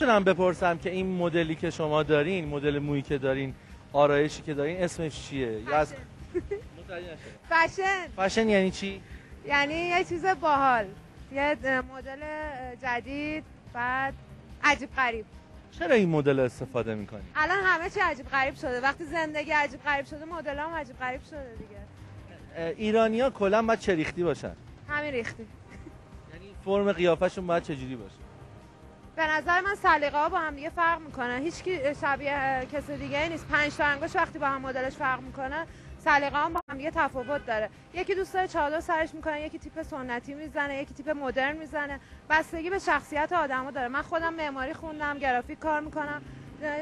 میتونم بپرسم که این مدلی که شما دارین، مدل مویی که دارین، آرایشی که دارین اسمش چیه؟ یا از فشن. فشن یعنی چی؟ یعنی یه چیز باحال، یه مدل جدید، بعد عجیب غریب. چرا این مدل استفاده میکنی؟ الان همه چی عجیب غریب شده. وقتی زندگی عجیب غریب شده، مدل هم عجیب غریب شده دیگه. ایرانی‌ها کلا باید چه ریختی باشن؟ همین ریختی. یعنی فرم قیافشون باید چجوری باشه؟ به نظر من سلیقه‌ها با هم دیگه فرق میکنه. هیچ کی شبیه کس دیگه نیست. 5 تا انگشت وقتی با هم مدلش فرق میکنه، سلیقه هم با هم دیگه تفاوت داره. یکی دوست داره چادر سرش میکنه، یکی تیپ سنتی میزنه، یکی تیپ مدرن میزنه. بستگی به شخصیت آدمو داره. من خودم معماری خوندم، گرافیک کار میکنم.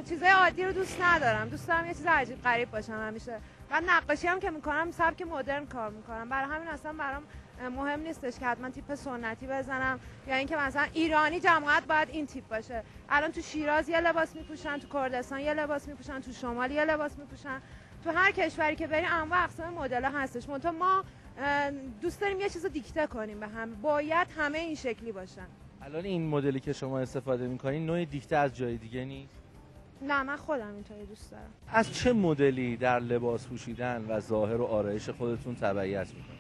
چیزای عادی رو دوست ندارم. دوست دارم یه چیز عجیب غریب باشم همیشه. من نقاشی هم که میکنم سبک مدرن کار میکنم. برای همین اصلا برام مهم نیستش که حتما تیپ سنتی بزنم یا اینکه مثلا ایرانی جماعت باید این تیپ باشه. الان تو شیراز یه لباس میپوشن، تو کردستان یه لباس میپوشن، تو شمال یه لباس میپوشن. تو هر کشوری که بریم انواع اقسام مدل هستش. منتها ما دوست داریم یه چیزو دیکته کنیم به هم. باید همه این شکلی باشن. الان این مدلی که شما استفاده میکنین نوع دیکته از جای دیگه نیست؟ نه، من خودم اینطوری دوست دارم. از چه مدلی در لباس پوشیدن و ظاهر و آرایش خودتون تبعیت میکنین؟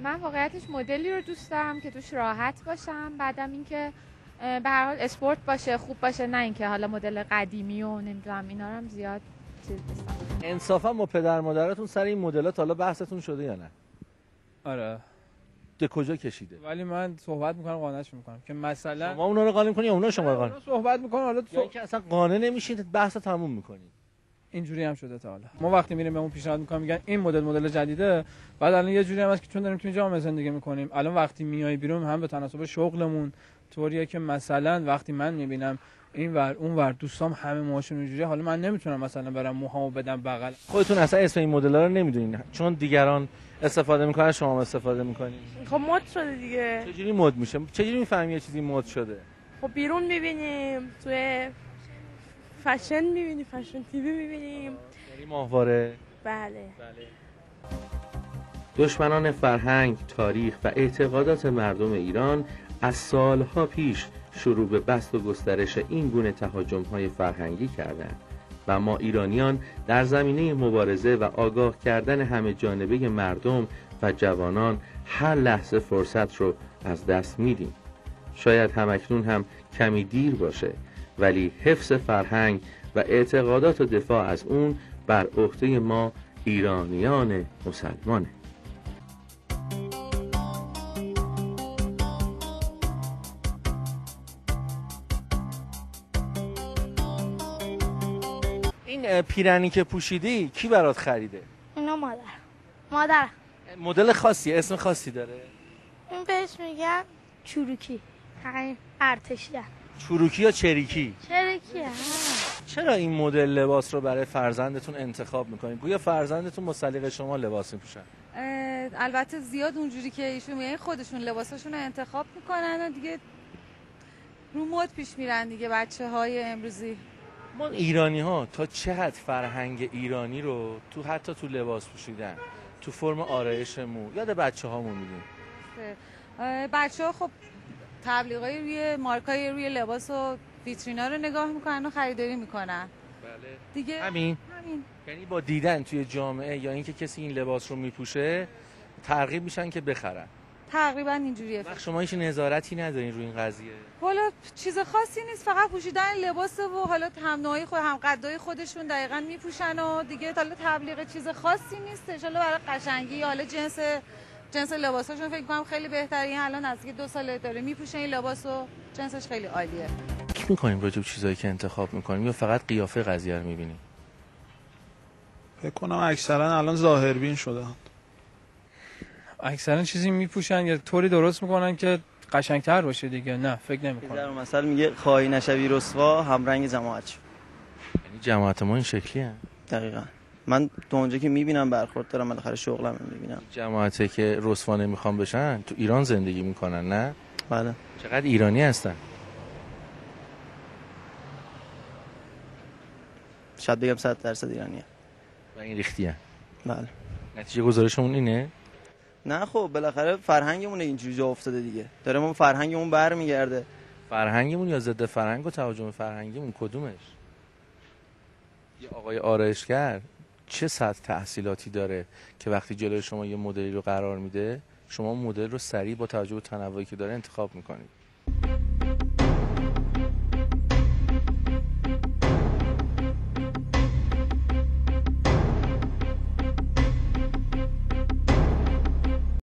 من واقعیتش مدلی رو دوست دارم که توش راحت باشم، بعدم اینکه به هر حال اسپورت باشه، خوب باشه، نه اینکه حالا مدل قدیمی و نمیدونم اینا رو هم زیاد چیز نیستم. انصافا با پدر مادرتون سر این مدلات حالا بحثتون شده یا نه؟ آره. به کجا کشیده؟ ولی من صحبت میکنم قانعش میکنم که مثلا شما اونا رو قانع میکنی یا اونا شما رو قانع؟ صحبت میکنن حالا یا اینکه اصلا قانع نمیشید بحث تموم میکنید. اینجوری هم شده تا حالا. ما وقتی میریم بهمون پیشنهاد میکنن میگن این مدل جدیده، بعد الان یه جوری هم هست که چون داریم تو جامعه زندگی میکنیم، الان وقتی میای بیرون هم به تناسب شغلمون طوریه که مثلا وقتی من میبینم این ور اون ور دوستام همه موهاشون اونجوریه، حالا من نمیتونم مثلا برم موهامو بدم بغل. خودتون اصلا اسم این مدل‌ها رو نمیدونین چون دیگران استفاده میکنن شما هم استفاده میکنین. خب مد شده دیگه. چجوری مد میشه؟ چجوری میفهمی یه چیزی مد شده؟ خب بیرون میبینیم، توی فشن میبینیم، فشن تیوی میبینیم. یعنی ماهواره؟ بله. دشمنان فرهنگ، تاریخ و اعتقادات مردم ایران از سالها پیش شروع به بسط و گسترش این گونه تهاجم‌های فرهنگی کردند و ما ایرانیان در زمینه مبارزه و آگاه کردن همه جانبه مردم و جوانان هر لحظه فرصت رو از دست میدیم. شاید همکنون هم کمی دیر باشه، ولی حفظ فرهنگ و اعتقادات و دفاع از اون بر عهده ما ایرانیان مسلمانه. این پیرنی که پوشیدی کی برات خریده؟ اینا مادر. مدل خاصی، اسم خاصی داره؟ این بهش میگن چروکی. همین ارتشی. چروکی یا چریکی؟ چریکیه. چرا این مدل لباس رو برای فرزندتون انتخاب میکنید؟ گویا فرزندتون با سلیقه شما لباس میپوشن. البته زیاد اونجوری که ایشون میگن خودشون لباساشون رو انتخاب میکنن و دیگه رو مد پیش میرن دیگه بچه‌های امروزی. ما ایرانی‌ها تا چه حد فرهنگ ایرانی رو حتی تو لباس پوشیدن، تو فرم آرایشمون یاد بچه‌هامون میدیم. بچه‌ها خب تبلیغای روی مارکای روی لباس و ویترینا رو نگاه میکنن و خریداری میکنن. بله. دیگه همین. یعنی با دیدن توی جامعه یا اینکه کسی این لباس رو میپوشه ترغیب میشن که بخرن. تقریبا اینجوریه. شما هیچ نظارتی ندارین روی این قضیه؟ حالا چیز خاصی نیست، فقط پوشیدن لباس و حالا هم نوعی هم قدای خودشون دقیقاً میپوشن و دیگه حالا تبلیغ چیز خاصی نیست. حالا برای قشنگی حالا جنس لباساشون فکر کنم خیلی بهتره. الان نزدیک 2 ساله داره میپوشه این لباسو، جنسش خیلی عالیه. فکر می‌کنیم راجع به چیزایی که انتخاب می‌کنیم یا فقط قیافه قضیه رو می‌بینیم؟ فکر کنم اکثرا الان ظاهربین شدن. اکثرا چیزی میپوشن یا طوری درست میکنن که قشنگتر باشه دیگه. نه فکر نمی‌کنم. در مثلا میگه خواهی نشوی رسوا هم رنگ جماعت شو. یعنی جماعت ما این شکلیه؟ دقیقاً. من تو اونجا که میبینم برخورد دارم، بالاخره شغلم میبینم. جماعتی که رسوا نمیخوان بشن تو ایران زندگی میکنن نه؟ بله. چقدر ایرانی هستن؟ شاید بگم 100% ایرانیه. و این ریختیه؟ بله. نتیجه گزارشمون اینه؟ نه خب بالاخره فرهنگمون اینجوری جا افتاده دیگه. داره ما فرهنگمون برمیگرده. فرهنگمون یا ضد فرهنگ و تهاجم فرهنگیمون کدومش؟ یه آقای آرایشگر چه سطح تحصیلاتی داره که وقتی جلوی شما یه مدلی رو قرار میده شما مدل رو سریع با توجه به تنوعی که داره انتخاب میکنید؟